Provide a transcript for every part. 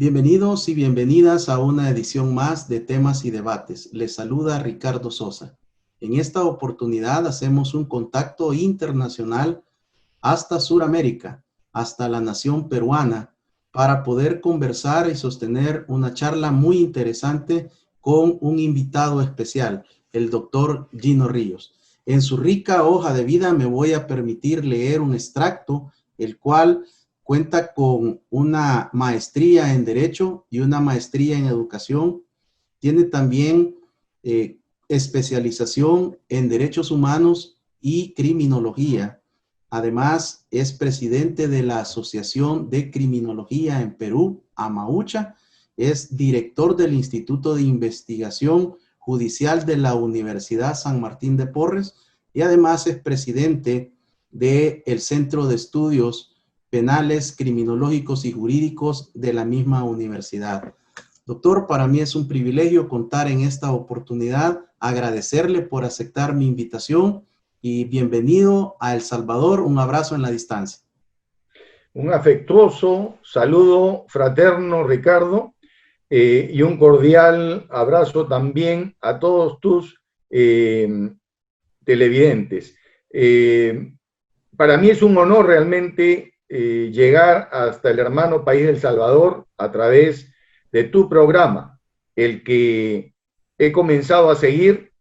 Bienvenidos y bienvenidas a una edición más de Temas y Debates. Les saluda Ricardo Sosa. En esta oportunidad hacemos un contacto internacional hasta Sudamérica, hasta la nación peruana, para poder conversar y sostener una charla muy interesante con un invitado especial, el doctor Gino Ríos. En su rica hoja de vida me voy a permitir leer un extracto, el cual cuenta con una maestría en Derecho y una maestría en Educación. Tiene también especialización en Derechos Humanos y Criminología. Además, es presidente de la Asociación de Criminología en Perú, AMAUCHA. Es director del Instituto de Investigación Judicial de la Universidad San Martín de Porres y además es presidente del Centro de Estudios Penales, Criminológicos y Jurídicos de la misma universidad. Doctor, para mí es un privilegio contar en esta oportunidad, agradecerle por aceptar mi invitación y bienvenido a El Salvador. Un abrazo en la distancia. Un afectuoso saludo fraterno, Ricardo, y un cordial abrazo también a todos tus televidentes. Para mí es un honor realmente llegar hasta el hermano país del Salvador a través de tu programa, el que he comenzado a seguir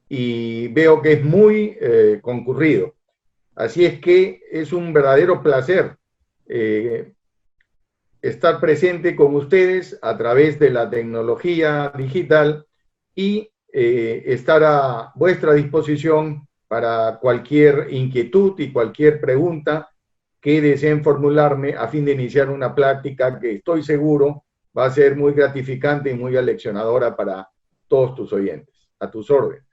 y veo que es muy concurrido. Así es que es un verdadero placer estar presente con ustedes a través de la tecnología digital y estar a vuestra disposición para cualquier inquietud y cualquier pregunta que deseen formularme a fin de iniciar una plática que estoy seguro va a ser muy gratificante y muy aleccionadora para todos tus oyentes. A tus órdenes.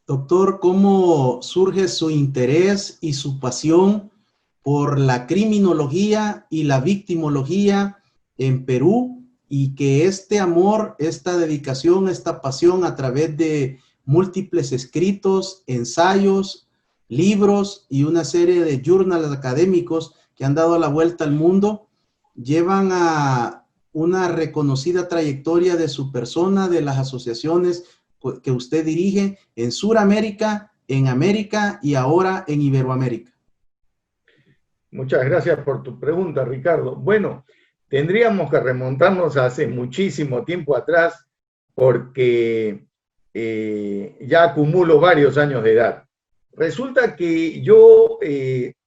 Doctor, ¿cómo surge su interés y su pasión por la criminología y la victimología en Perú, y que este amor, esta dedicación, esta pasión a través de múltiples escritos, ensayos, libros y una serie de journals académicos que han dado la vuelta al mundo, llevan a una reconocida trayectoria de su persona, de las asociaciones que usted dirige en Sudamérica, en América y ahora en Iberoamérica? Muchas gracias por tu pregunta, Ricardo. Bueno, tendríamos que remontarnos a hace muchísimo tiempo atrás porque ya acumulo varios años de edad. Resulta que yo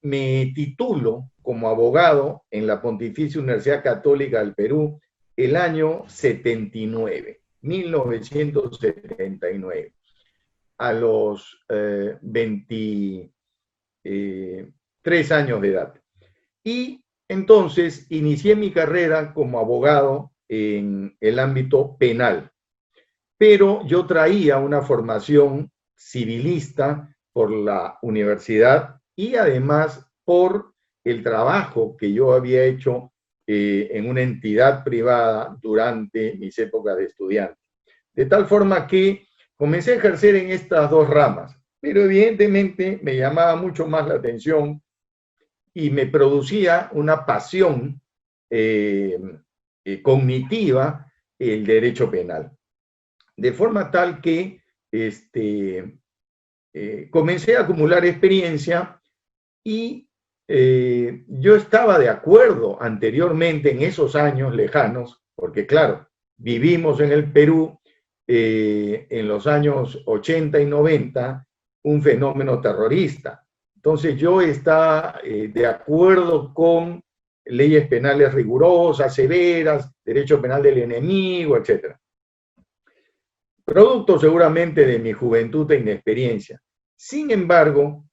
me titulo como abogado en la Pontificia Universidad Católica del Perú el año 79, 1979, a los 23 años de edad. Y entonces inicié mi carrera como abogado en el ámbito penal, pero yo traía una formación civilista por la universidad y además por el trabajo que yo había hecho en una entidad privada durante mis épocas de estudiante. De tal forma que comencé a ejercer en estas dos ramas, pero evidentemente me llamaba mucho más la atención y me producía una pasión cognitiva el derecho penal. De forma tal que comencé a acumular experiencia y yo estaba de acuerdo anteriormente en esos años lejanos, porque claro, vivimos en el Perú en los años 80 y 90 un fenómeno terrorista. Entonces yo estaba de acuerdo con leyes penales rigurosas, severas, derecho penal del enemigo, etc. Producto seguramente de mi juventud e inexperiencia. Sin embargo,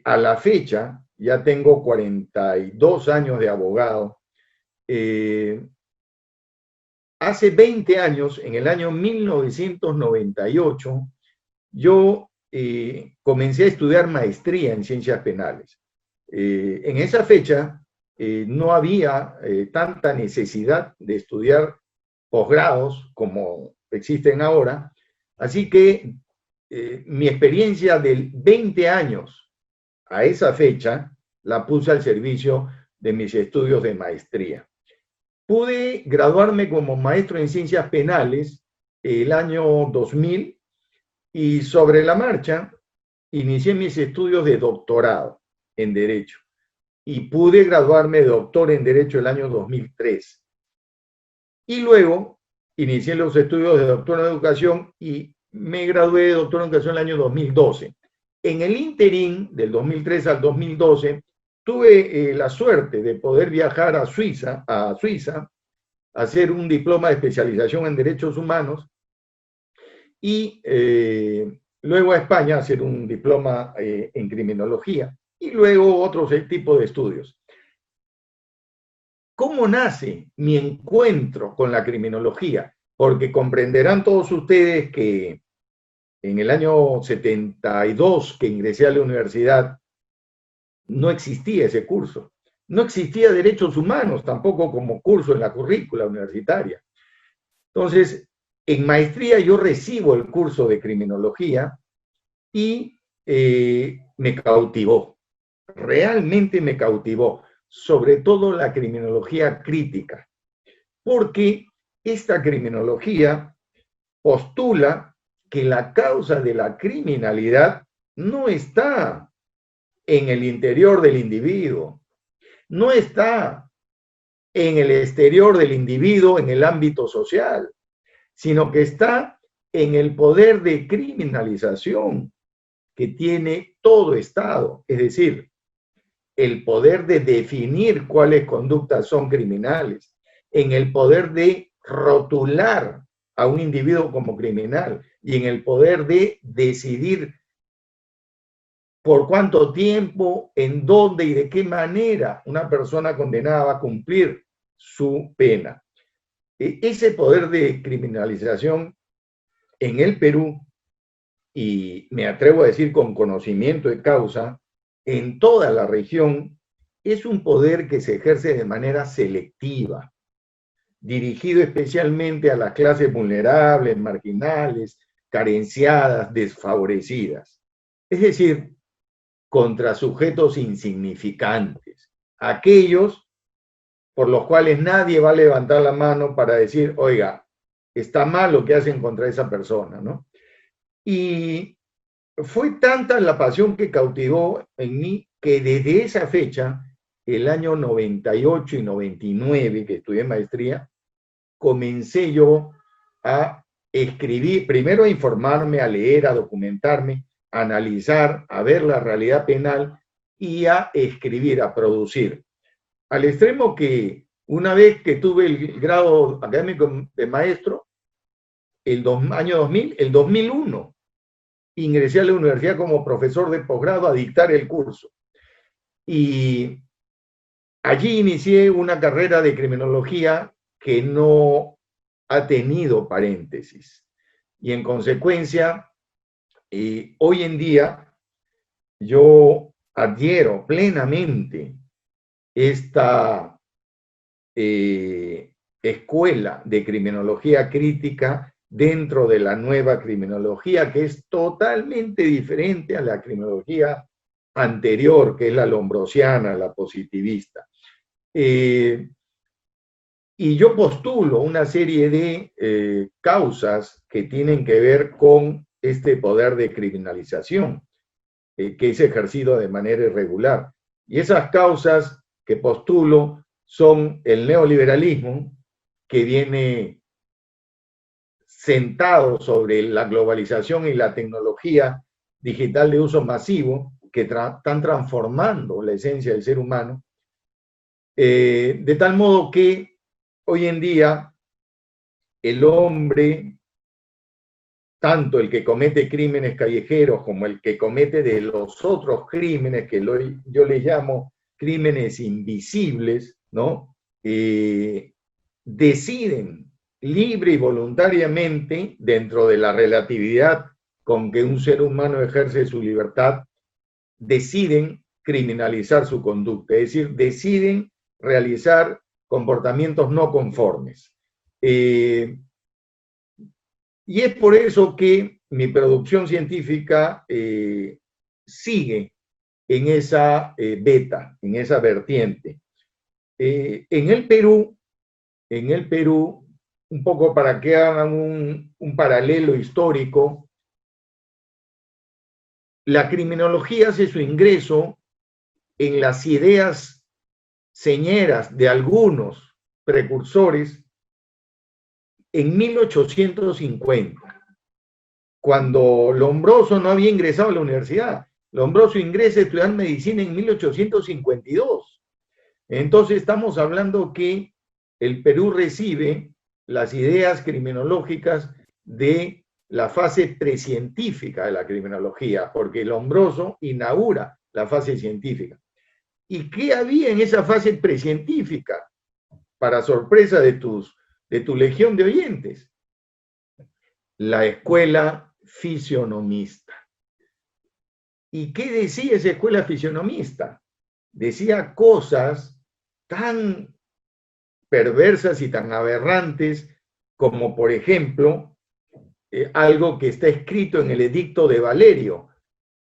a la fecha, ya tengo 42 años de abogado, hace 20 años, en el año 1998, yo comencé a estudiar maestría en ciencias penales. En esa fecha no había tanta necesidad de estudiar posgrados como existen ahora, así que mi experiencia de 20 años a esa fecha la puse al servicio de mis estudios de maestría. Pude graduarme como maestro en ciencias penales el año 2000 y sobre la marcha inicié mis estudios de doctorado en Derecho y pude graduarme de doctor en Derecho el año 2003. Y luego inicié los estudios de doctor en Educación y me gradué de doctor en Educación el año 2012. En el interín del 2003 al 2012 tuve la suerte de poder viajar a Suiza, hacer un diploma de especialización en derechos humanos y luego a España hacer un diploma en criminología y luego otros tipos de estudios. ¿Cómo nace mi encuentro con la criminología? Porque comprenderán todos ustedes que en el año 72 que ingresé a la universidad no existía ese curso. No existía derechos humanos tampoco como curso en la currícula universitaria. Entonces, en maestría yo recibo el curso de criminología y me cautivó, realmente me cautivó, sobre todo la criminología crítica, porque esta criminología postula que la causa de la criminalidad no está en el interior del individuo, no está en el exterior del individuo, en el ámbito social, sino que está en el poder de criminalización que tiene todo Estado, es decir, el poder de definir cuáles conductas son criminales, en el poder de rotular a un individuo como criminal y en el poder de decidir por cuánto tiempo, en dónde y de qué manera una persona condenada va a cumplir su pena. Ese poder de criminalización en el Perú, y me atrevo a decir con conocimiento de causa, en toda la región, es un poder que se ejerce de manera selectiva, dirigido especialmente a las clases vulnerables, marginales, carenciadas, desfavorecidas. Es decir, contra sujetos insignificantes, aquellos por los cuales nadie va a levantar la mano para decir, oiga, está mal lo que hacen contra esa persona, ¿no? Y fue tanta la pasión que cautivó en mí que desde esa fecha, el año 98 y 99, que estudié maestría, comencé yo a escribir, primero a informarme, a leer, a documentarme, a analizar, a ver la realidad penal y a escribir, a producir. Al extremo que una vez que tuve el grado académico de maestro, año 2000, el 2001, ingresé a la universidad como profesor de posgrado a dictar el curso. Y allí inicié una carrera de criminología que no ha tenido paréntesis. Y en consecuencia, hoy en día yo adhiero plenamente esta escuela de criminología crítica dentro de la nueva criminología, que es totalmente diferente a la criminología anterior, que es la lombrosiana, la positivista. Y yo postulo una serie de causas que tienen que ver con este poder de criminalización que es ejercido de manera irregular. Y esas causas que postulo son el neoliberalismo, que viene sentado sobre la globalización y la tecnología digital de uso masivo, que están transformando la esencia del ser humano, de tal modo que hoy en día el hombre, tanto el que comete crímenes callejeros como el que comete de los otros crímenes, que yo les llamo crímenes invisibles, ¿no? Deciden libre y voluntariamente, dentro de la relatividad con que un ser humano ejerce su libertad, deciden criminalizar su conducta, es decir, deciden realizar comportamientos no conformes. Y es por eso que mi producción científica sigue en esa beta, en esa vertiente. En el Perú en el Perú, un poco para que hagan un paralelo histórico, la criminología hace su ingreso en las ideas señeras de algunos precursores en 1850, cuando Lombroso no había ingresado a la universidad. Lombroso ingresa a estudiar medicina en 1852. Entonces estamos hablando que el Perú recibe las ideas criminológicas de la fase precientífica de la criminología, porque Lombroso inaugura la fase científica. ¿Y qué había en esa fase precientífica? Para sorpresa de tu legión de oyentes, la escuela fisionomista. ¿Y qué decía esa escuela fisionomista? Decía cosas tan perversas y tan aberrantes como, por ejemplo, algo que está escrito en el Edicto de Valerio.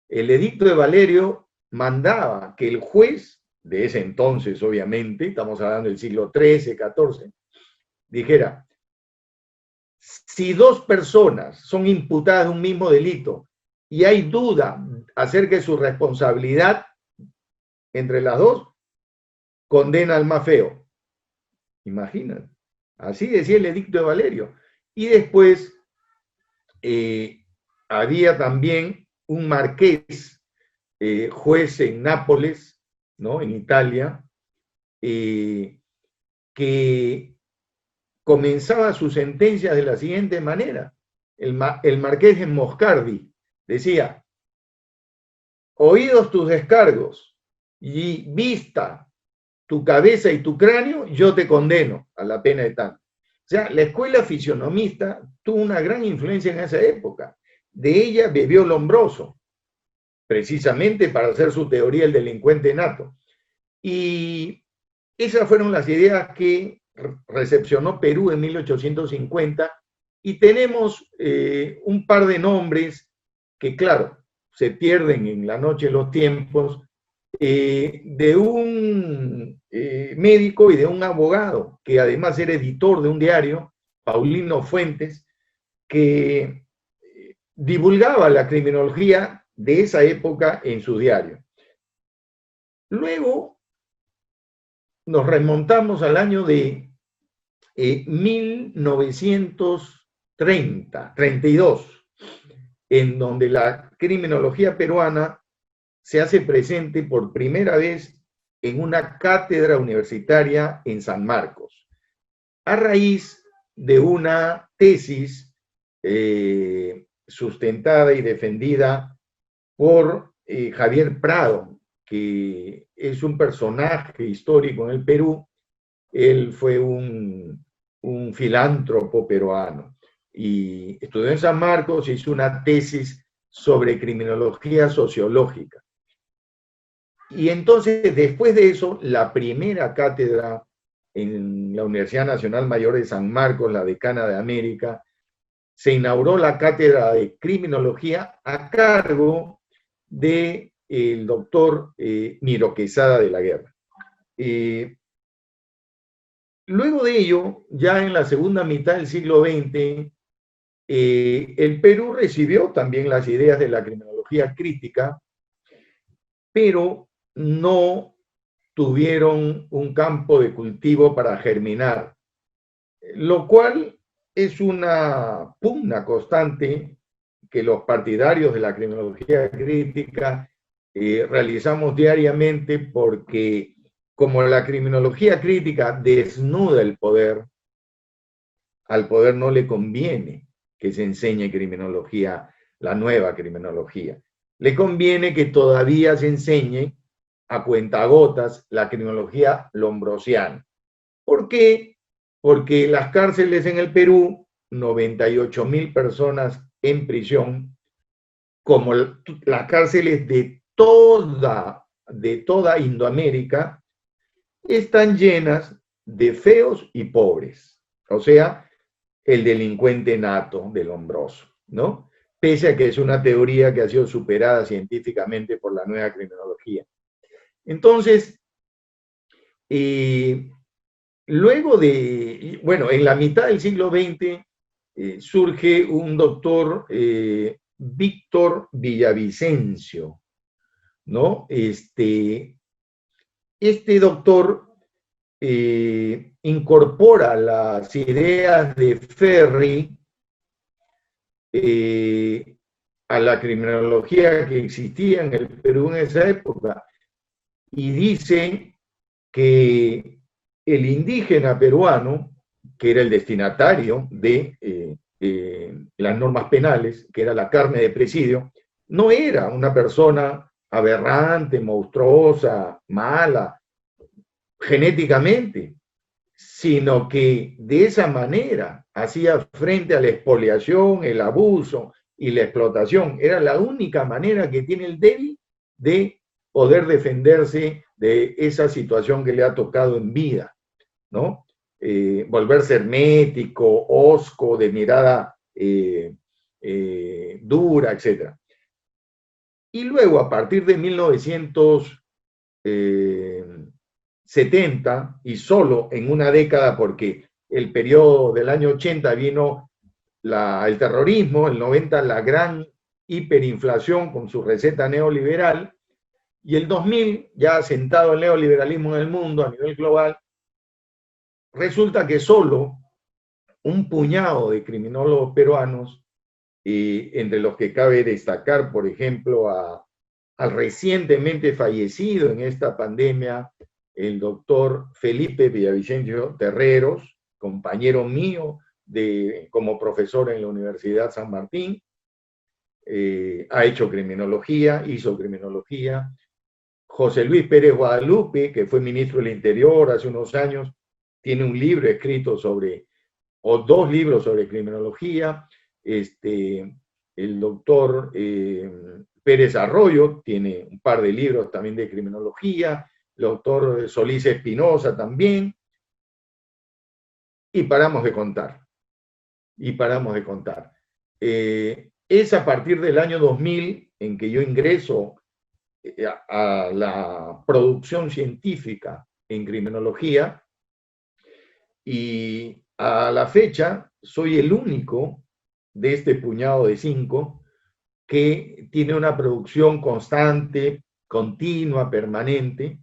El Edicto de Valerio mandaba que el juez, de ese entonces obviamente, estamos hablando del siglo XIII, XIV, dijera, si dos personas son imputadas de un mismo delito y hay duda acerca de su responsabilidad entre las dos, condena al más feo. Imagínate. Así decía el Edicto de Valerio. Y después había también un marqués, juez en Nápoles, ¿no? En Italia, que comenzaba su sentencia de la siguiente manera. El marqués de Moscardi decía, oídos tus descargos y vista tu cabeza y tu cráneo, yo te condeno a la pena de tanto. O sea, la escuela fisionomista tuvo una gran influencia en esa época. De ella bebió Lombroso, precisamente para hacer su teoría del delincuente nato. Y esas fueron las ideas que recepcionó Perú en 1850, y tenemos un par de nombres que, claro, se pierden en la noche de los tiempos, de un médico y de un abogado, que además era editor de un diario, Paulino Fuentes, que divulgaba la criminología de esa época en su diario. Luego nos remontamos al año de 1932, en donde la criminología peruana se hace presente por primera vez en una cátedra universitaria en San Marcos, a raíz de una tesis sustentada y defendida por Javier Prado, que es un personaje histórico en el Perú. Él fue un filántropo peruano y estudió en San Marcos y hizo una tesis sobre criminología sociológica. Y entonces, después de eso, la primera cátedra en la Universidad Nacional Mayor de San Marcos, la Decana de América, se inauguró la cátedra de criminología a cargo del doctor Miro Quesada de la Guerra. Luego de ello, ya en la segunda mitad del siglo XX, el Perú recibió también las ideas de la criminología crítica, pero no tuvieron un campo de cultivo para germinar, lo cual es una pugna constante que los partidarios de la criminología crítica realizamos diariamente, porque como la criminología crítica desnuda el poder, al poder no le conviene que se enseñe criminología, la nueva criminología. Le conviene que todavía se enseñe a cuentagotas la criminología lombrosiana. ¿Por qué? Porque las cárceles en el Perú, 98.000 personas en prisión, como las cárceles de toda Indoamérica, están llenas de feos y pobres. O sea, el delincuente nato del Lombroso, ¿no? Pese a que es una teoría que ha sido superada científicamente por la nueva criminología. Entonces, luego de, bueno, en la mitad del siglo XX surge un doctor, Víctor Villavicencio, ¿no? Este doctor incorpora las ideas de Ferri a la criminología que existía en el Perú en esa época y dice que el indígena peruano, que era el destinatario de las normas penales, que era la carne de presidio, no era una persona aberrante, monstruosa, mala, genéticamente, sino que de esa manera hacía frente a la expoliación, el abuso y la explotación. Era la única manera que tiene el débil de poder defenderse de esa situación que le ha tocado en vida, ¿no? Volverse hermético, hosco, de mirada dura, etc. Y luego, a partir de 1970, y solo en una década, porque el periodo del año 80 vino el terrorismo, el 90 la gran hiperinflación con su receta neoliberal, y el 2000, ya asentado el neoliberalismo en el mundo a nivel global, resulta que solo un puñado de criminólogos peruanos, entre los que cabe destacar, por ejemplo, al recientemente fallecido en esta pandemia, el doctor Felipe Villavicencio Terreros, compañero mío como profesor en la Universidad San Martín, ha hecho criminología, hizo criminología. José Luis Pérez Guadalupe, que fue ministro del Interior hace unos años, tiene un libro escrito o dos libros sobre criminología. El doctor Pérez Arroyo tiene un par de libros también de criminología, el doctor Solís Espinosa también, y paramos de contar. Es a partir del año 2000 en que yo ingreso a la producción científica en criminología, y a la fecha soy el único de este puñado de 5 que tiene una producción constante, continua, permanente,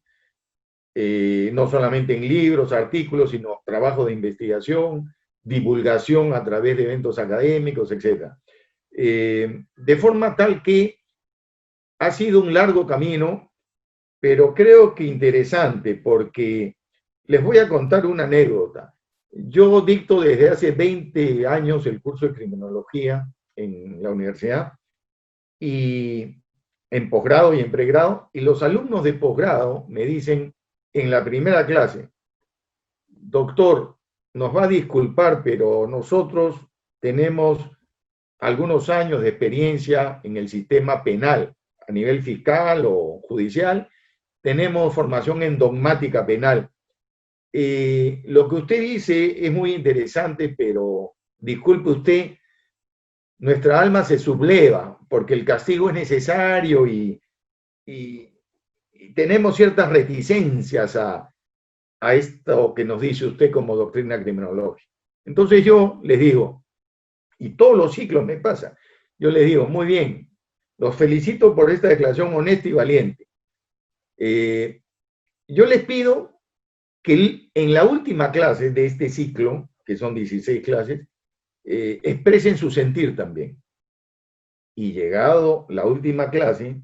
no solamente en libros, artículos, sino trabajo de investigación, divulgación a través de eventos académicos, etc. De forma tal que ha sido un largo camino, pero creo que interesante, porque les voy a contar una anécdota. Yo dicto desde hace 20 años el curso de criminología en la universidad, y en posgrado y en pregrado, y los alumnos de posgrado me dicen en la primera clase: doctor, nos va a disculpar, pero nosotros tenemos algunos años de experiencia en el sistema penal, a nivel fiscal o judicial, tenemos formación en dogmática penal. Lo que usted dice es muy interesante, pero disculpe usted, nuestra alma se subleva porque el castigo es necesario y tenemos ciertas reticencias a esto que nos dice usted como doctrina criminológica. Entonces yo les digo, y todos los ciclos me pasa, yo les digo, muy bien, los felicito por esta declaración honesta y valiente. Yo les pido que en la última clase de este ciclo, que son 16 clases, expresen su sentir también. Y llegado la última clase,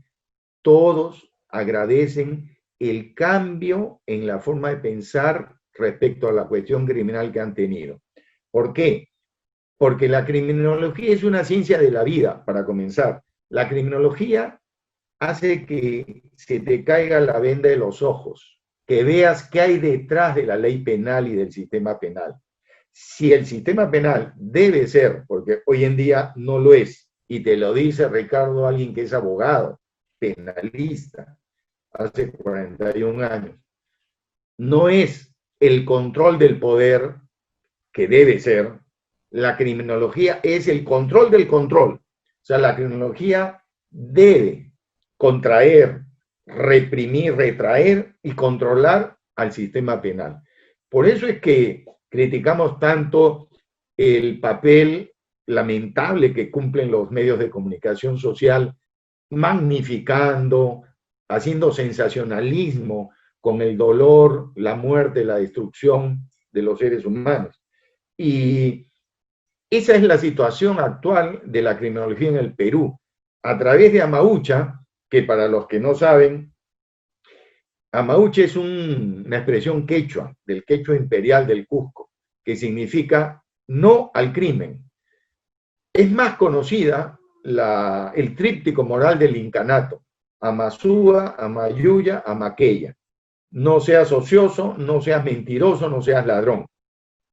todos agradecen el cambio en la forma de pensar respecto a la cuestión criminal que han tenido. ¿Por qué? Porque la criminología es una ciencia de la vida, para comenzar. La criminología hace que se te caiga la venda de los ojos, que veas qué hay detrás de la ley penal y del sistema penal. Si el sistema penal debe ser, porque hoy en día no lo es, y te lo dice Ricardo, alguien que es abogado, penalista, hace 41 años, no es el control del poder que debe ser. La criminología es el control del control. O sea, la criminología debe contraer, reprimir, retraer y controlar al sistema penal. Por eso es que criticamos tanto el papel lamentable que cumplen los medios de comunicación social, magnificando, haciendo sensacionalismo con el dolor, la muerte, la destrucción de los seres humanos. Y esa es la situación actual de la criminología en el Perú. A través de Amaucha, que para los que no saben, Amaucha es una expresión quechua, del quechua imperial del Cusco, que significa no al crimen. Es más conocida el tríptico moral del incanato: Amazúa, Amayuya, Amaqueya. No seas ocioso, no seas mentiroso, no seas ladrón.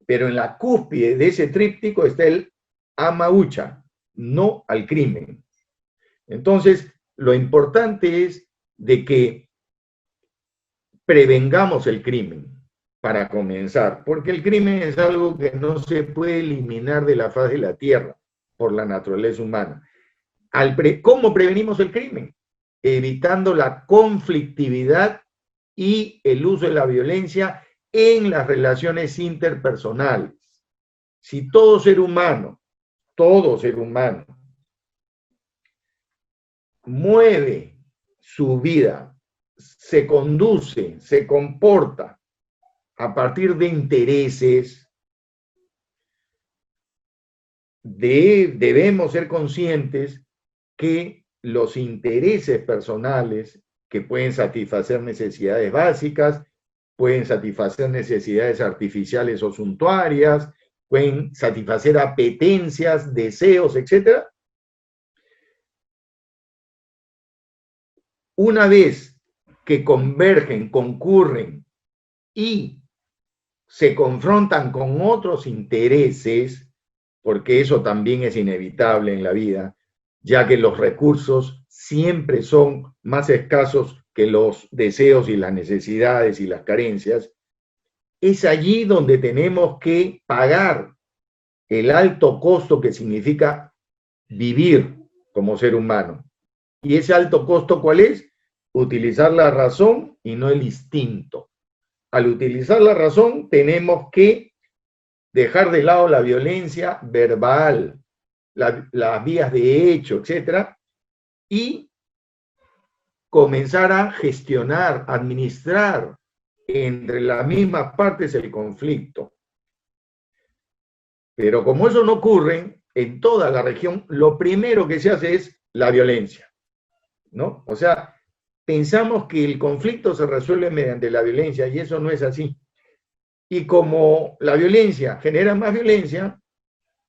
Pero en la cúspide de ese tríptico está el Amaucha, no al crimen. Entonces, lo importante es de que prevengamos el crimen, para comenzar, porque el crimen es algo que no se puede eliminar de la faz de la tierra por la naturaleza humana. ¿Cómo prevenimos el crimen? Evitando la conflictividad y el uso de la violencia en las relaciones interpersonales. Si todo ser humano mueve su vida, se conduce, se comporta a partir de intereses, debemos ser conscientes que los intereses personales, que pueden satisfacer necesidades básicas, pueden satisfacer necesidades artificiales o suntuarias, pueden satisfacer apetencias, deseos, etc. Una vez que convergen, concurren y se confrontan con otros intereses, porque eso también es inevitable en la vida, ya que los recursos siempre son más escasos que los deseos y las necesidades y las carencias, es allí donde tenemos que pagar el alto costo que significa vivir como ser humano. ¿Y ese alto costo cuál es? Utilizar la razón y no el instinto. Al utilizar la razón tenemos que dejar de lado la violencia verbal, las vías de hecho, etcétera, y comenzar a gestionar, administrar entre las mismas partes el conflicto. Pero como eso no ocurre en toda la región, lo primero que se hace es la violencia, ¿no? O sea, pensamos que el conflicto se resuelve mediante la violencia y eso no es así. Y como la violencia genera más violencia,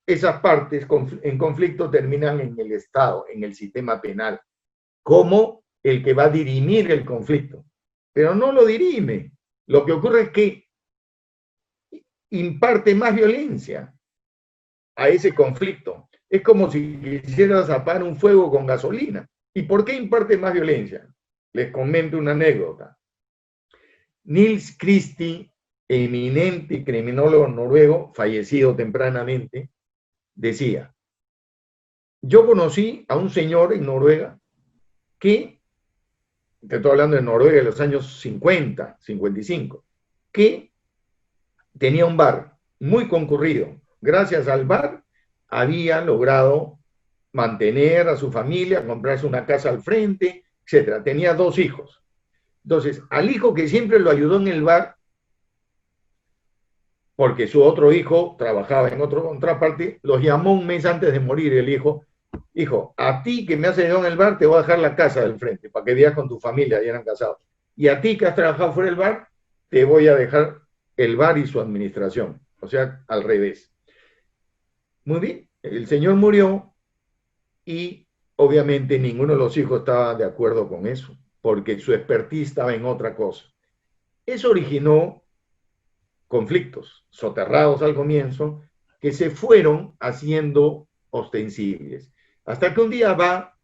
esas partes en conflicto terminan en el Estado, en el sistema penal, como el que va a dirimir el conflicto. Pero no lo dirime. Lo que ocurre es que imparte más violencia a ese conflicto. Es como si quisieras apagar un fuego con gasolina. ¿Y por qué imparte más violencia? Les comento una anécdota. Nils Christie, eminente criminólogo noruego, fallecido tempranamente, decía: yo conocí a un señor en Noruega que, te estoy hablando de Noruega de los años 50, 55, que tenía un bar muy concurrido. Gracias al bar había logrado mantener a su familia, comprarse una casa al frente, etc. Tenía 2 hijos. Entonces, al hijo que siempre lo ayudó en el bar, porque su otro hijo trabajaba en otra parte, los llamó un mes antes de morir el hijo: hijo, a ti que me has ayudado en el bar, te voy a dejar la casa del frente para que vivas con tu familia, ya eran casados. Y a ti que has trabajado fuera del bar, te voy a dejar el bar y su administración. O sea, al revés. Muy bien, el señor murió y obviamente ninguno de los hijos estaba de acuerdo con eso, porque su expertise estaba en otra cosa. Eso originó conflictos soterrados al comienzo que se fueron haciendo ostensibles. Hasta que un día va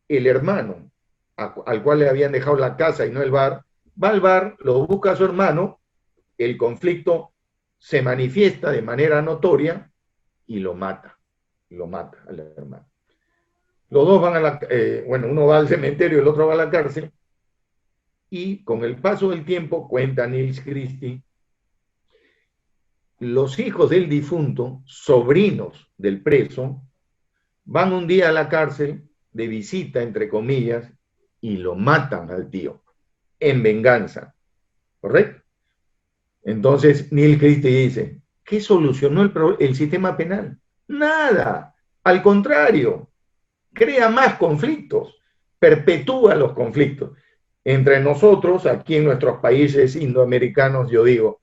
el hermano, al cual le habían dejado la casa y no el bar, va al bar, lo busca a su hermano, el conflicto se manifiesta de manera notoria y lo mata al hermano. Los dos van bueno, uno va al cementerio y el otro va a la cárcel, y con el paso del tiempo, cuenta Nils Christie, los hijos del difunto, sobrinos del preso, van un día a la cárcel de visita, entre comillas, y lo matan al tío, en venganza, ¿correcto? Entonces, Neil Christie dice, ¿qué solucionó el sistema penal? Nada, al contrario, crea más conflictos, perpetúa los conflictos. Entre nosotros, aquí en nuestros países indoamericanos, yo digo,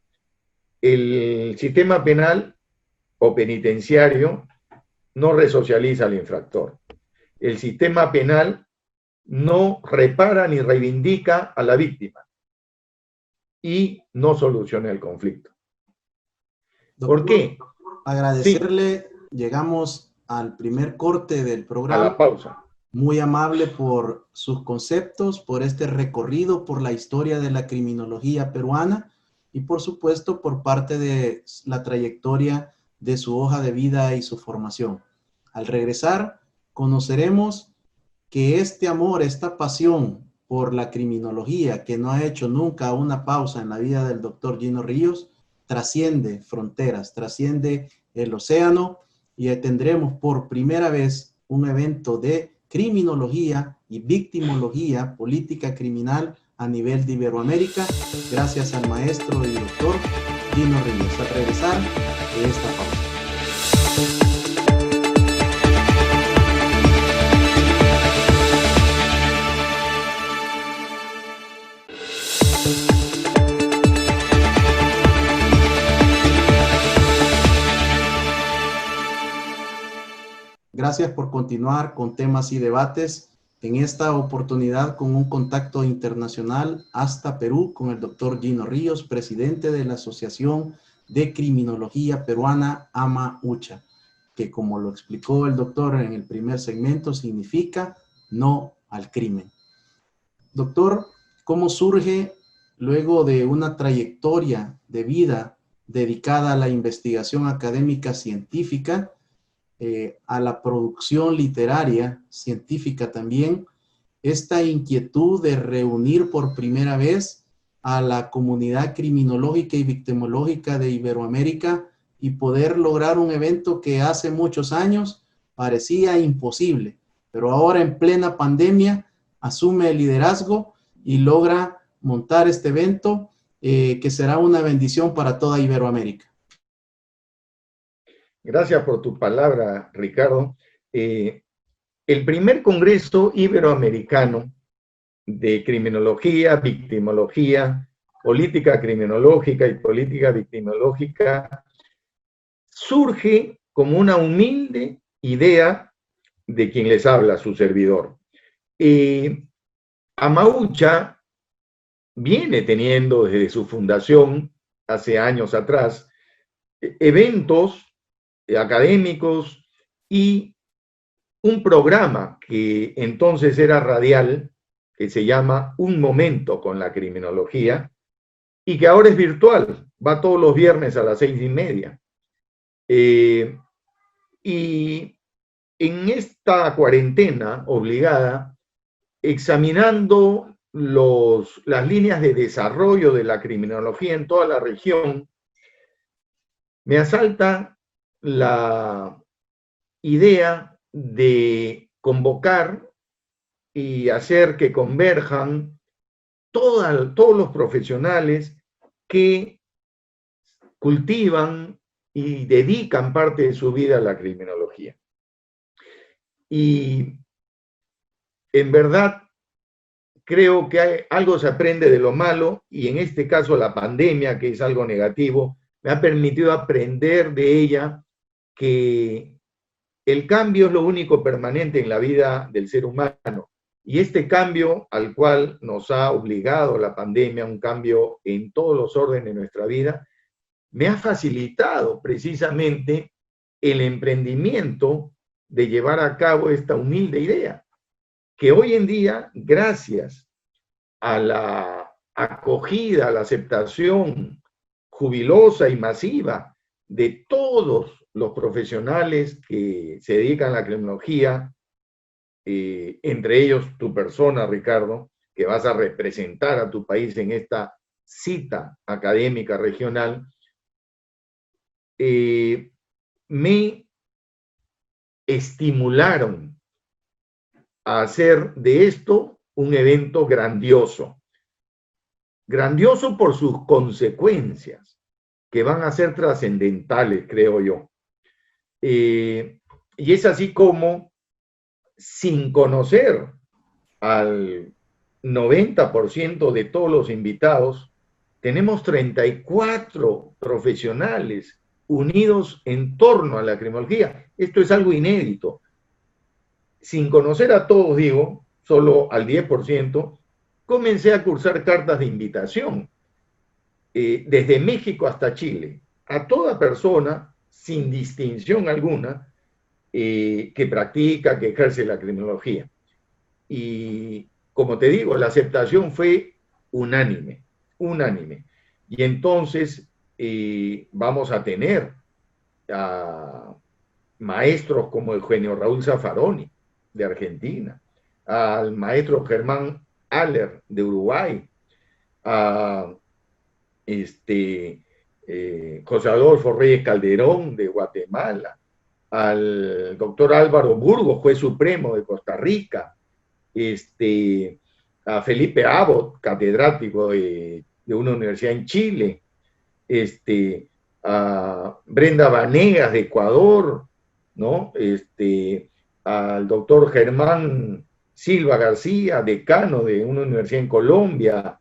el sistema penal o penitenciario no resocializa al infractor. El sistema penal no repara ni reivindica a la víctima y no soluciona el conflicto. Doctor, ¿Por qué? Sí, agradecerle, llegamos al primer corte del a programa. la pausa. Muy amable por sus conceptos, por este recorrido por la historia de la criminología peruana y por supuesto por parte de la trayectoria de su hoja de vida y su formación. Al regresar, conoceremos que este amor, esta pasión por la criminología que no ha hecho nunca una pausa en la vida del doctor Gino Ríos, trasciende fronteras, trasciende el océano y tendremos por primera vez un evento de criminología y victimología política criminal a nivel de Iberoamérica, gracias al maestro y doctor Gino Ríos. Al regresar de esta pausa. Gracias por continuar con temas y debates, en esta oportunidad con un contacto internacional hasta Perú con el doctor Gino Ríos, presidente de la Asociación de Criminología Peruana AMA-UCHA, que como lo explicó el doctor en el primer segmento, significa no al crimen. Doctor, ¿cómo surge luego de una trayectoria de vida dedicada a la investigación académica científica, a la producción literaria, científica también, esta inquietud de reunir por primera vez a la comunidad criminológica y victimológica de Iberoamérica y poder lograr un evento que hace muchos años parecía imposible, pero ahora en plena pandemia asume el liderazgo y logra montar este evento que será una bendición para toda Iberoamérica? Gracias por tu palabra, Ricardo. El primer Congreso Iberoamericano de Criminología, Victimología, Política Criminológica y Política Victimológica surge como una humilde idea de quien les habla, su servidor. AMA-UCHA viene teniendo desde su fundación, hace años atrás, eventos académicos y un programa que entonces era radial, que se llama Un Momento con la Criminología, y que ahora es virtual, va todos los viernes a las 6:30. Y en esta cuarentena obligada, examinando las líneas de desarrollo de la criminología en toda la región, me asalta la idea de convocar y hacer que converjan todos los profesionales que cultivan y dedican parte de su vida a la criminología. Y en verdad creo que algo se aprende de lo malo, y en este caso la pandemia, que es algo negativo, me ha permitido aprender de ella que el cambio es lo único permanente en la vida del ser humano. Y este cambio al cual nos ha obligado la pandemia, un cambio en todos los órdenes de nuestra vida, me ha facilitado precisamente el emprendimiento de llevar a cabo esta humilde idea, que hoy en día, gracias a la acogida, a la aceptación jubilosa y masiva de todos los profesionales que se dedican a la criminología, entre ellos tu persona, Ricardo, que vas a representar a tu país en esta cita académica regional, me estimularon a hacer de esto un evento grandioso. Grandioso por sus consecuencias, que van a ser trascendentales, creo yo. Y es así como, sin conocer al 90% de todos los invitados, tenemos 34 profesionales unidos en torno a la criminología. Esto es algo inédito. Sin conocer a todos, digo, solo al 10%, comencé a cursar cartas de invitación, desde México hasta Chile, a toda persona, sin distinción alguna, que practica, que ejerce la criminología. Y como te digo, la aceptación fue unánime, unánime. Y entonces vamos a tener a maestros como Eugenio Raúl Zaffaroni, de Argentina, al maestro Germán Aller, de Uruguay, a José Adolfo Reyes Calderón, de Guatemala, al doctor Álvaro Burgos, juez supremo de Costa Rica, a Felipe Abbott, catedrático de una universidad en Chile, a Brenda Vanegas de Ecuador, ¿no? Al doctor Germán Silva García, decano de una universidad en Colombia,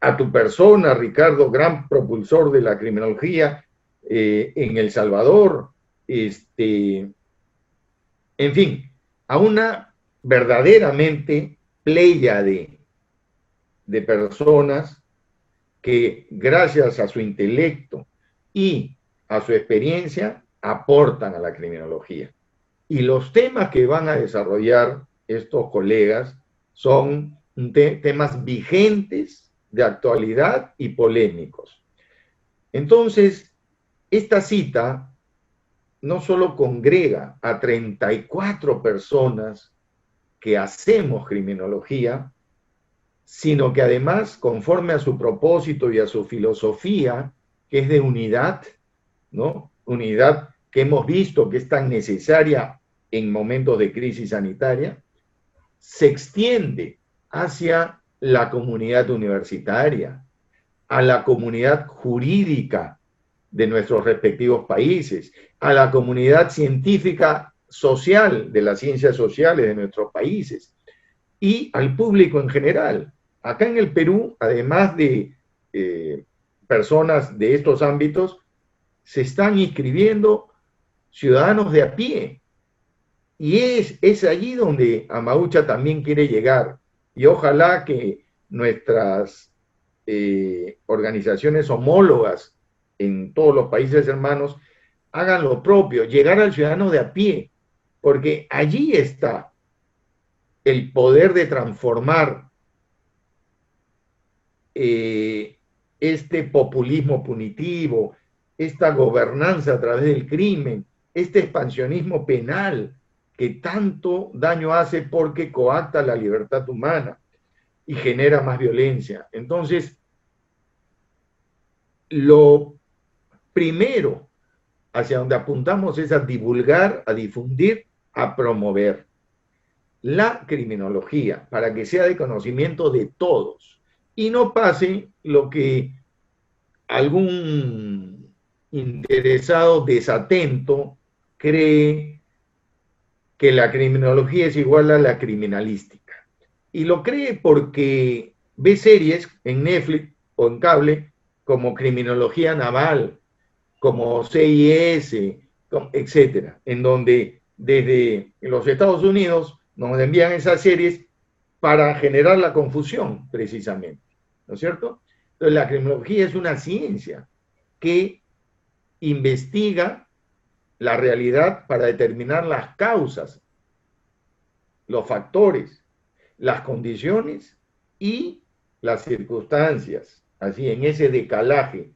a tu persona, Ricardo, gran propulsor de la criminología en El Salvador, en fin, a una verdaderamente pléyade de personas que gracias a su intelecto y a su experiencia aportan a la criminología. Y los temas que van a desarrollar estos colegas son temas vigentes, de actualidad y polémicos. Entonces, esta cita no solo congrega a 34 personas que hacemos criminología, sino que además, conforme a su propósito y a su filosofía, que es de unidad, ¿no? Unidad que hemos visto que es tan necesaria en momentos de crisis sanitaria, se extiende hacia la comunidad universitaria, a la comunidad jurídica de nuestros respectivos países, a la comunidad científica social de las ciencias sociales de nuestros países y al público en general. Acá en el Perú, además de personas de estos ámbitos, se están inscribiendo ciudadanos de a pie. Y es allí donde Amaucha también quiere llegar. Y ojalá que nuestras organizaciones homólogas en todos los países hermanos hagan lo propio, llegar al ciudadano de a pie, porque allí está el poder de transformar este populismo punitivo, esta gobernanza a través del crimen, este expansionismo penal que tanto daño hace porque coacta la libertad humana y genera más violencia. Entonces, lo primero hacia donde apuntamos es a divulgar, a difundir, a promover la criminología para que sea de conocimiento de todos y no pase lo que algún interesado desatento cree, que la criminología es igual a la criminalística. Y lo cree porque ve series en Netflix o en cable como Criminología Naval, como CIS, etcétera, en donde desde los Estados Unidos nos envían esas series para generar la confusión, precisamente, ¿no es cierto? Entonces, la criminología es una ciencia que investiga la realidad para determinar las causas, los factores, las condiciones y las circunstancias, así en ese decalaje.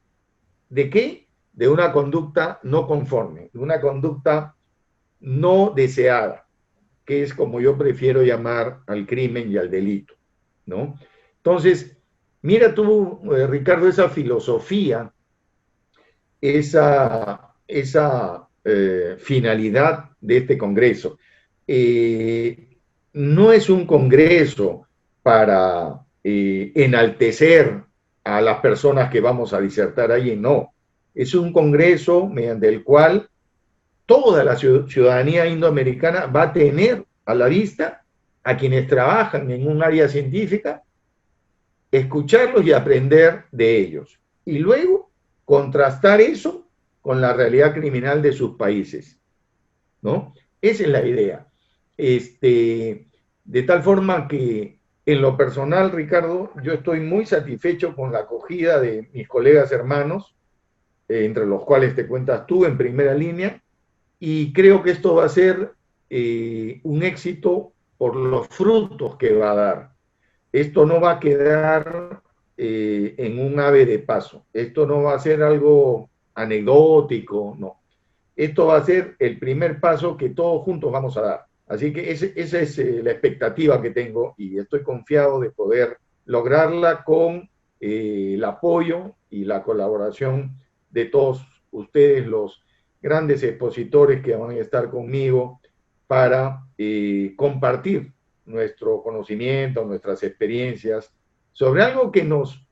¿De qué? De una conducta no conforme, de una conducta no deseada, que es como yo prefiero llamar al crimen y al delito, ¿no? Entonces, mira tú, Ricardo, esa filosofía esa finalidad de este Congreso. No es un Congreso para enaltecer a las personas que vamos a disertar allí, no. Es un Congreso mediante el cual toda la ciudadanía indoamericana va a tener a la vista a quienes trabajan en un área científica, escucharlos y aprender de ellos. Y luego contrastar eso con la realidad criminal de sus países, ¿no? Esa es la idea. De tal forma que en lo personal, Ricardo, yo estoy muy satisfecho con la acogida de mis colegas hermanos, entre los cuales te cuentas tú en primera línea, y creo que esto va a ser un éxito por los frutos que va a dar. Esto no va a quedar en un ave de paso. Esto no va a ser algo anecdótico, no. Esto va a ser el primer paso que todos juntos vamos a dar. Así que esa es la expectativa que tengo y estoy confiado de poder lograrla con el apoyo y la colaboración de todos ustedes, los grandes expositores que van a estar conmigo para compartir nuestro conocimiento, nuestras experiencias sobre algo que nos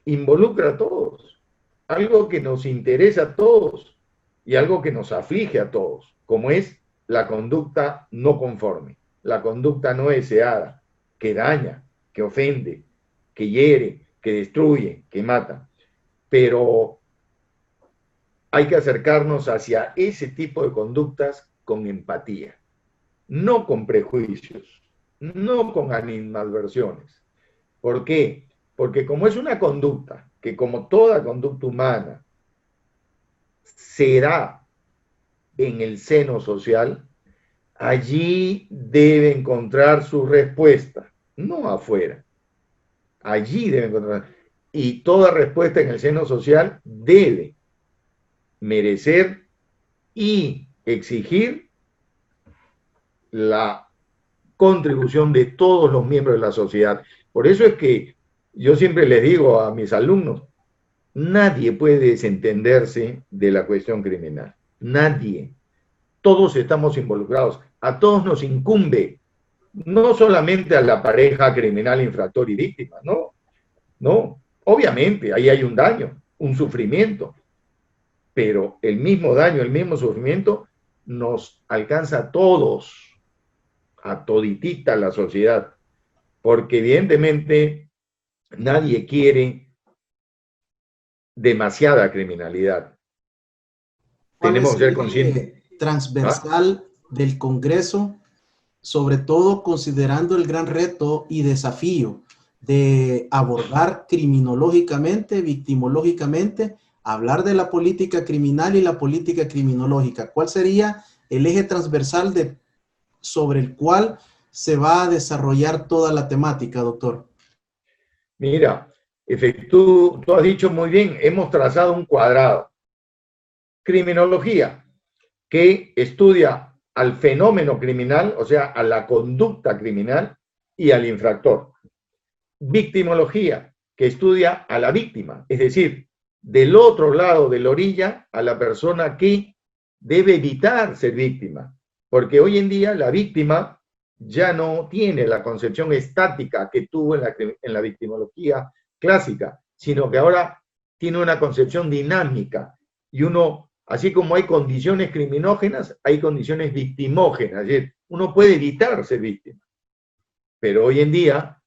involucra a todos, algo que nos interesa a todos y algo que nos aflige a todos, como es la conducta no conforme, la conducta no deseada, que daña, que ofende, que hiere, que destruye, que mata. Pero hay que acercarnos hacia ese tipo de conductas con empatía, no con prejuicios, no con animadversiones. ¿Por qué? Porque como es una conducta que, como toda conducta humana, será en el seno social, allí debe encontrar su respuesta, no afuera. Allí debe encontrar. Y toda respuesta en el seno social debe merecer y exigir la contribución de todos los miembros de la sociedad. Por eso es que yo siempre les digo a mis alumnos, nadie puede desentenderse de la cuestión criminal. Nadie. Todos estamos involucrados. A todos nos incumbe. No solamente a la pareja criminal, infractor y víctima, no. No. Obviamente, ahí hay un daño, un sufrimiento. Pero el mismo daño, el mismo sufrimiento nos alcanza a todos, a toditita la sociedad. Porque evidentemente nadie quiere demasiada criminalidad. ¿Cuál Tenemos es que el ser conscientes. eje transversal del Congreso, sobre todo considerando el gran reto y desafío de abordar criminológicamente, victimológicamente, hablar de la política criminal y la política criminológica? ¿Cuál sería el eje transversal sobre el cual se va a desarrollar toda la temática, doctor? Mira, tú has dicho muy bien, hemos trazado un cuadrado. Criminología, que estudia al fenómeno criminal, o sea, a la conducta criminal y al infractor. Victimología, que estudia a la víctima, es decir, del otro lado de la orilla, a la persona que debe evitar ser víctima. Porque hoy en día la víctima ya no tiene la concepción estática que tuvo en la victimología clásica, sino que ahora tiene una concepción dinámica y uno, así como hay condiciones criminógenas, hay condiciones victimógenas, es decir, uno puede evitar ser víctima. Pero hoy en día,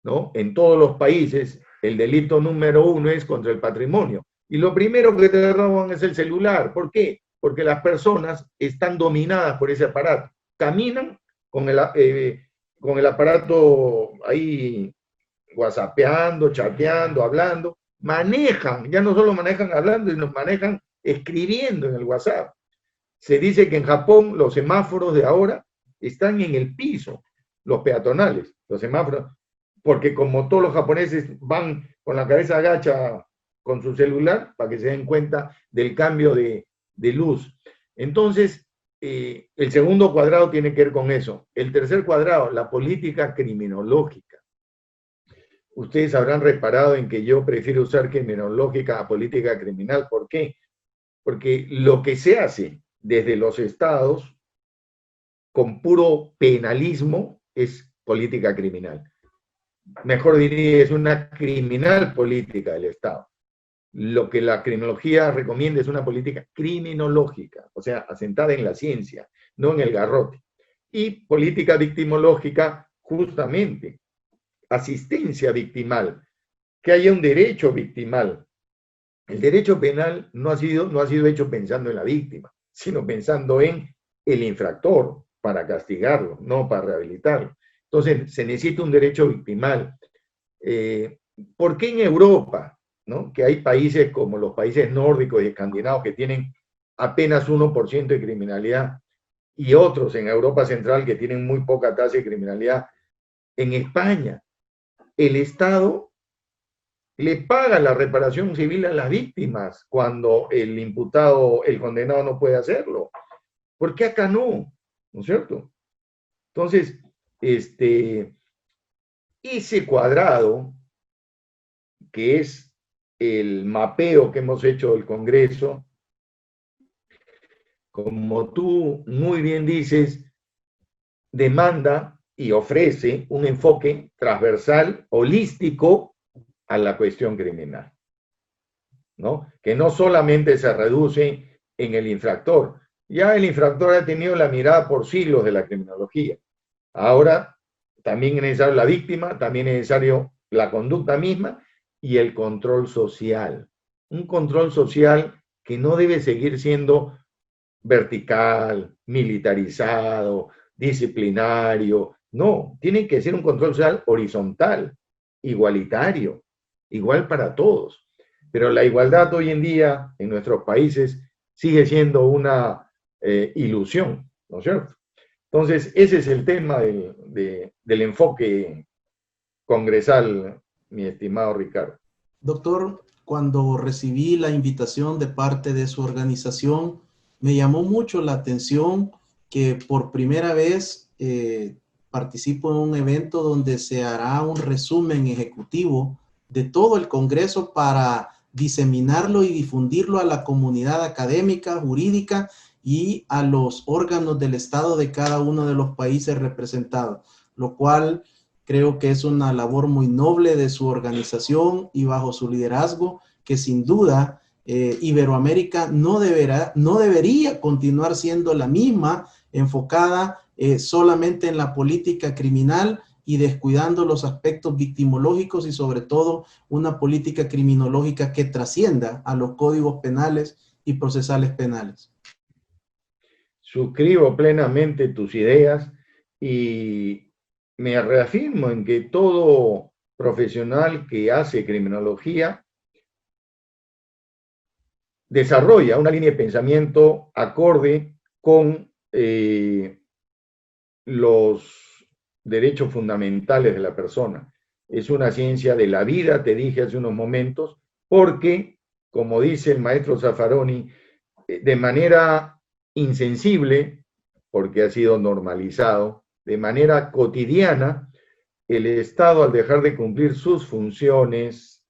¿no?, en todos los países, el delito número 1 es contra el patrimonio. Y lo primero que te roban es el celular. ¿Por qué? Porque las personas están dominadas por ese aparato. Caminan con el aparato ahí whatsappeando, chateando, hablando. Manejan, ya no solo manejan hablando, sino manejan escribiendo en el WhatsApp. Se dice que en Japón los semáforos de ahora están en el piso, los peatonales, los semáforos, porque como todos los japoneses van con la cabeza agacha con su celular para que se den cuenta del cambio de luz. Entonces, el segundo cuadrado tiene que ver con eso. El tercer cuadrado, la política criminológica. ustedes habrán reparado en que yo prefiero usar criminológica a política criminal. ¿Por qué? Porque lo que se hace desde los estados con puro penalismo es política criminal. Mejor diría, es una criminal política del Estado. Lo que la criminología recomienda es una política criminológica, o sea, asentada en la ciencia, no en el garrote. Y política victimológica, justamente, asistencia victimal, que haya un derecho victimal. El derecho penal no ha sido hecho pensando en la víctima, sino pensando en el infractor para castigarlo, no para rehabilitarlo. Entonces, se necesita un derecho victimal. ¿Por qué en Europa, ¿no? Que hay países como los países nórdicos y escandinavos que tienen apenas 1% de criminalidad y otros en Europa Central que tienen muy poca tasa de criminalidad? En España, el Estado le paga la reparación civil a las víctimas cuando el imputado, el condenado no puede hacerlo. ¿Por qué acá no? ¿No es cierto? Entonces, ese cuadrado, que es el mapeo que hemos hecho del Congreso, como tú muy bien dices, demanda y ofrece un enfoque transversal, holístico a la cuestión criminal, ¿no? Que no solamente se reduce en el infractor. Ya el infractor ha tenido la mirada por siglos de la criminología. Ahora también es necesario la víctima, también es necesario la conducta misma y el control social. Un control social que no debe seguir siendo vertical, militarizado, disciplinario. No, tiene que ser un control social horizontal, igualitario, igual para todos. Pero la igualdad hoy en día en nuestros países sigue siendo una ilusión, ¿no es cierto? Entonces, ese es el tema del enfoque congresal, mi estimado Ricardo. Doctor, cuando recibí la invitación de parte de su organización, me llamó mucho la atención que por primera vez participo en un evento donde se hará un resumen ejecutivo de todo el Congreso para diseminarlo y difundirlo a la comunidad académica, jurídica y a los órganos del Estado de cada uno de los países representados, lo cual creo que es una labor muy noble de su organización y bajo su liderazgo, que sin duda Iberoamérica no debería continuar siendo la misma, enfocada solamente en la política criminal y descuidando los aspectos victimológicos y sobre todo una política criminológica que trascienda a los códigos penales y procesales penales. Suscribo plenamente tus ideas y me reafirmo en que todo profesional que hace criminología desarrolla una línea de pensamiento acorde con los derechos fundamentales de la persona. Es una ciencia de la vida, te dije hace unos momentos, porque, como dice el maestro Zaffaroni, de manera insensible, porque ha sido normalizado, de manera cotidiana, el Estado, al dejar de cumplir sus funciones,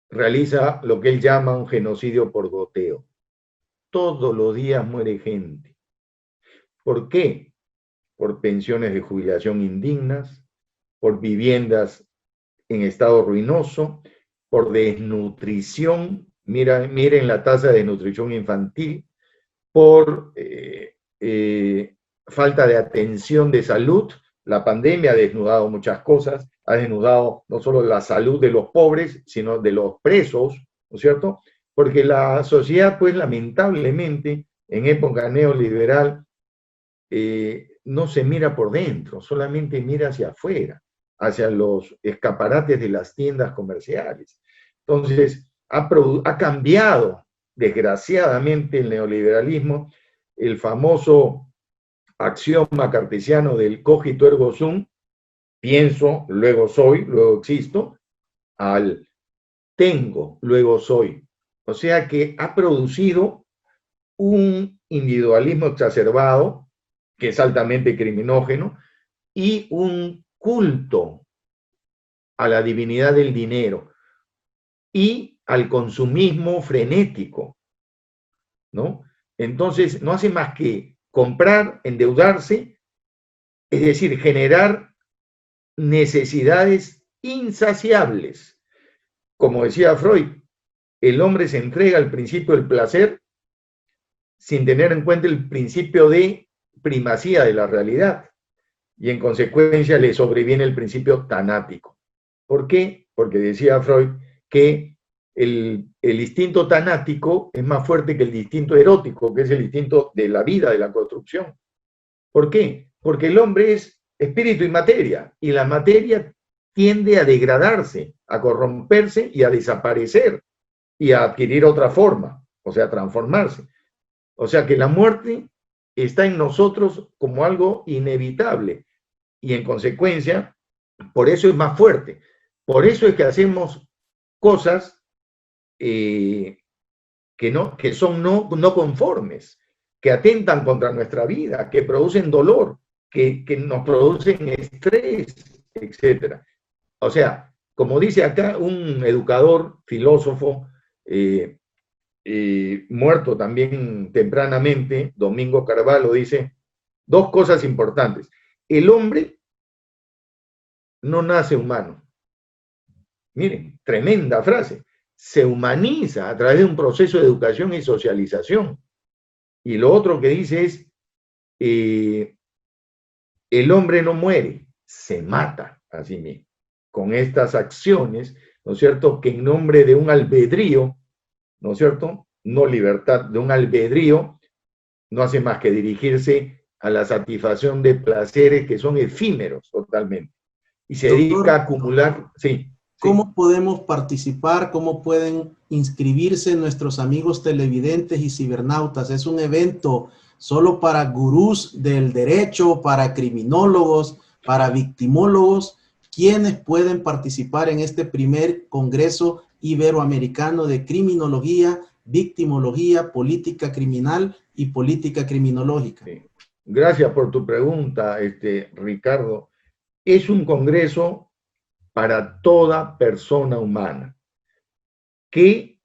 realiza lo que él llama un genocidio por goteo. Todos los días muere gente. ¿Por qué? Por pensiones de jubilación indignas, por viviendas en estado ruinoso, por desnutrición, miren la tasa de desnutrición infantil, por falta de atención de salud. La pandemia ha desnudado muchas cosas, ha desnudado no solo la salud de los pobres, sino de los presos, ¿no es cierto? Porque la sociedad, pues lamentablemente, en época neoliberal, no se mira por dentro, solamente mira hacia afuera, hacia los escaparates de las tiendas comerciales. Entonces, ha cambiado, desgraciadamente, el neoliberalismo, el famoso axioma cartesiano del cogito ergo sum, pienso, luego soy, luego existo, al tengo, luego soy. O sea que ha producido un individualismo exacerbado, que es altamente criminógeno, y un culto a la divinidad del dinero y al consumismo frenético, ¿no? Entonces, no hace más que comprar, endeudarse, es decir, generar necesidades insaciables. Como decía Freud, el hombre se entrega al principio del placer sin tener en cuenta el principio de primacía de la realidad y en consecuencia le sobreviene el principio tanático. ¿Por qué? Porque decía Freud que el instinto tanático es más fuerte que el instinto erótico, que es el instinto de la vida, de la construcción. ¿Por qué? Porque el hombre es espíritu y materia, y la materia tiende a degradarse, a corromperse y a desaparecer, y a adquirir otra forma, o sea, a transformarse. O sea que la muerte está en nosotros como algo inevitable, y en consecuencia, por eso es más fuerte. Por eso es que hacemos cosas que son no conformes, que atentan contra nuestra vida, que producen dolor, que nos producen estrés, etc. O sea, como dice acá un educador, filósofo, muerto también tempranamente, Domingo Carvalho, dice dos cosas importantes. El hombre no nace humano. Miren, tremenda frase. Se humaniza a través de un proceso de educación y socialización. Y lo otro que dice es, el hombre no muere, se mata a sí mismo. Con estas acciones, ¿no es cierto?, que en nombre de un albedrío, ¿no es cierto?, no libertad, de un albedrío, no hace más que dirigirse a la satisfacción de placeres que son efímeros totalmente. Y se dedica a acumular, sí. ¿Cómo podemos participar? ¿Cómo pueden inscribirse nuestros amigos televidentes y cibernautas? Es un evento solo para gurús del derecho, para criminólogos, para victimólogos. ¿Quiénes pueden participar en este primer Congreso Iberoamericano de Criminología, Victimología, Política Criminal y Política Criminológica? Sí. Gracias por tu pregunta, Ricardo. Es un congreso para toda persona humana que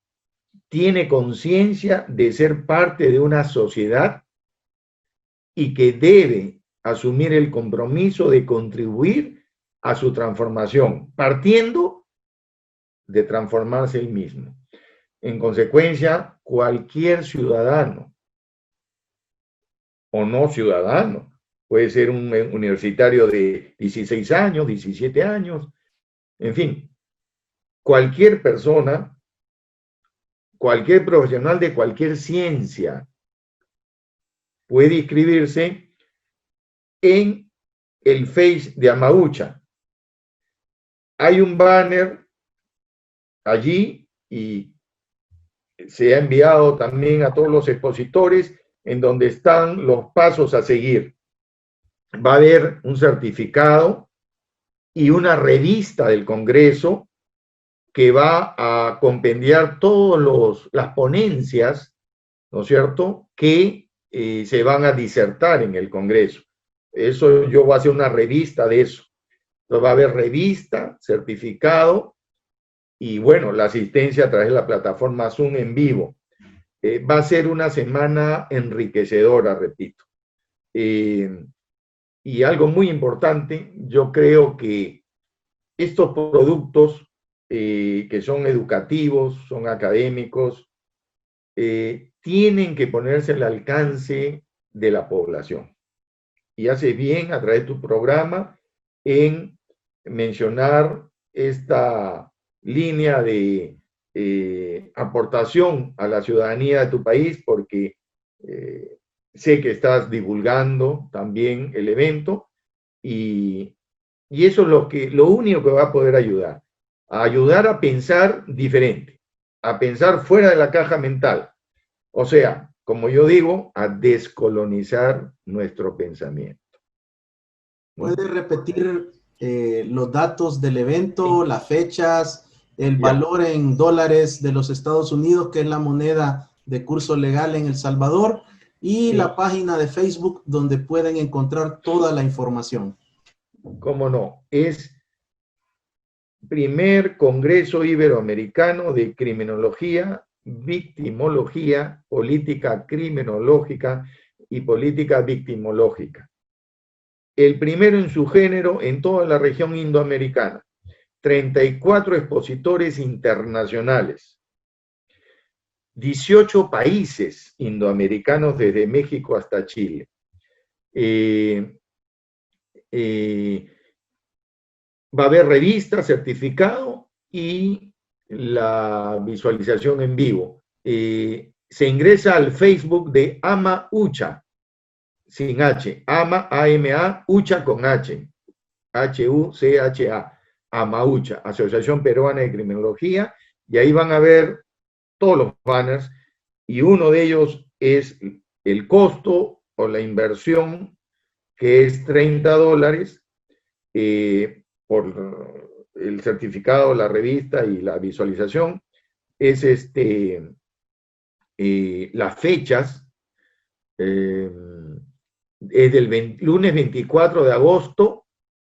tiene conciencia de ser parte de una sociedad y que debe asumir el compromiso de contribuir a su transformación, partiendo de transformarse él mismo. En consecuencia, cualquier ciudadano o no ciudadano, puede ser un universitario de 16 años, 17 años, en fin, cualquier persona, cualquier profesional de cualquier ciencia puede inscribirse en el Face de Amaucha. Hay un banner allí y se ha enviado también a todos los expositores en donde están los pasos a seguir. Va a haber un certificado y una revista del Congreso que va a compendiar todas las ponencias, ¿no es cierto?, que se van a disertar en el Congreso. Eso yo voy a hacer una revista de eso. Entonces va a haber revista, certificado y, bueno, la asistencia a través de la plataforma Zoom en vivo. Va a ser una semana enriquecedora, repito. Y algo muy importante, yo creo que estos productos que son educativos, son académicos, tienen que ponerse al alcance de la población. Y hace bien a través de tu programa en mencionar esta línea de aportación a la ciudadanía de tu país, porque sé que estás divulgando también el evento y eso es lo único que va a poder ayudar a pensar diferente, a pensar fuera de la caja mental. O sea, como yo digo, a descolonizar nuestro pensamiento. ¿Puede repetir los datos del evento, Sí. las fechas, el valor en dólares de los Estados Unidos, que es la moneda de curso legal en El Salvador, y Sí. la página de Facebook donde pueden encontrar toda la información? ¿Cómo no? Es primer Congreso Iberoamericano de Criminología, Victimología, Política Criminológica y Política Victimológica. El primero en su género en toda la región indoamericana. 34 expositores internacionales. 18 países indoamericanos desde México hasta Chile. Va a haber revista, certificado y la visualización en vivo. Se ingresa al Facebook de AMA UCHA, sin H, AMA, A-M-A, UCHA con H, H-U-C-H-A, AMA UCHA, Asociación Peruana de Criminología, y ahí van a ver todos los banners, y uno de ellos es el costo o la inversión, que es $30, por el certificado, la revista y la visualización. Es las fechas, es del lunes 24 de agosto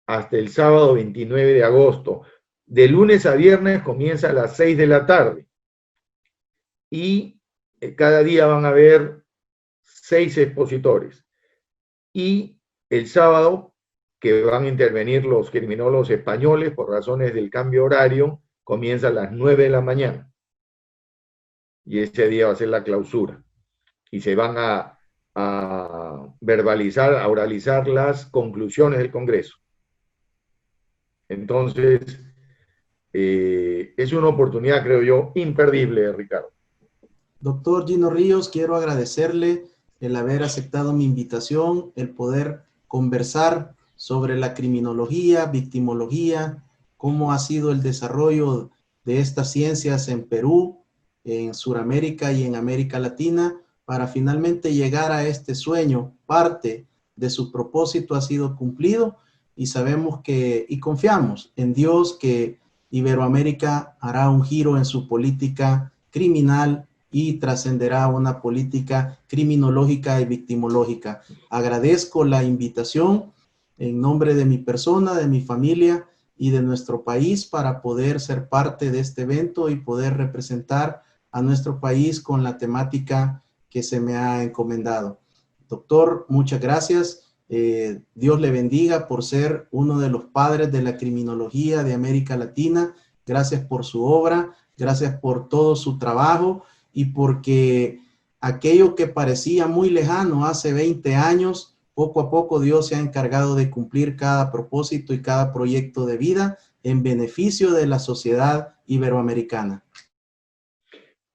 hasta el sábado 29 de agosto. De lunes a viernes comienza a las 6 de la tarde. Y cada día van a haber 6 expositores. Y el sábado, que van a intervenir los criminólogos españoles por razones del cambio horario, comienza a las 9 de la mañana. Y ese día va a ser la clausura. Y se van a verbalizar, a oralizar las conclusiones del Congreso. Entonces, es una oportunidad, creo yo, imperdible, Ricardo. Doctor Gino Ríos, quiero agradecerle el haber aceptado mi invitación, el poder conversar sobre la criminología, victimología, cómo ha sido el desarrollo de estas ciencias en Perú, en Sudamérica y en América Latina, para finalmente llegar a este sueño. Parte de su propósito ha sido cumplido y sabemos que, y confiamos en Dios, que Iberoamérica hará un giro en su política criminal y trascenderá una política criminológica y victimológica. Agradezco la invitación en nombre de mi persona, de mi familia y de nuestro país para poder ser parte de este evento y poder representar a nuestro país con la temática que se me ha encomendado. Doctor, muchas gracias. Dios le bendiga por ser uno de los padres de la criminología de América Latina. Gracias por su obra, gracias por todo su trabajo y porque aquello que parecía muy lejano hace 20 años, poco a poco Dios se ha encargado de cumplir cada propósito y cada proyecto de vida en beneficio de la sociedad iberoamericana.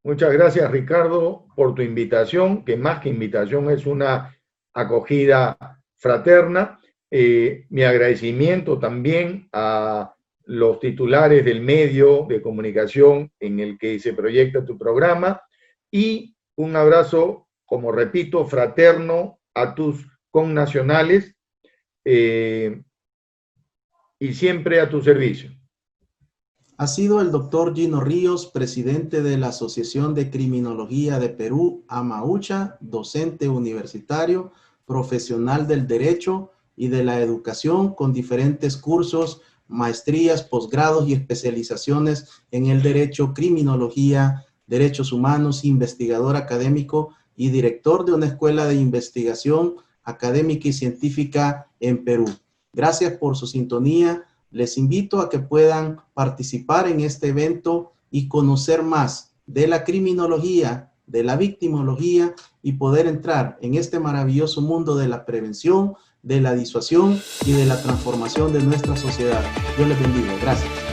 Muchas gracias, Ricardo, por tu invitación, que más que invitación es una acogida fraterna. Mi agradecimiento también a los titulares del medio de comunicación en el que se proyecta tu programa, y un abrazo, como repito, fraterno a tus connacionales y siempre a tu servicio. Ha sido el doctor Gino Ríos, presidente de la Asociación de Criminología de Perú, AMA-UCHA, docente universitario, profesional del derecho y de la educación con diferentes cursos, maestrías, posgrados y especializaciones en el derecho, criminología, derechos humanos, investigador académico y director de una escuela de investigación académica y científica en Perú. Gracias por su sintonía. Les invito a que puedan participar en este evento y conocer más de la criminología, de la victimología y poder entrar en este maravilloso mundo de la prevención, de la disuasión y de la transformación de nuestra sociedad. Dios les bendiga. Gracias.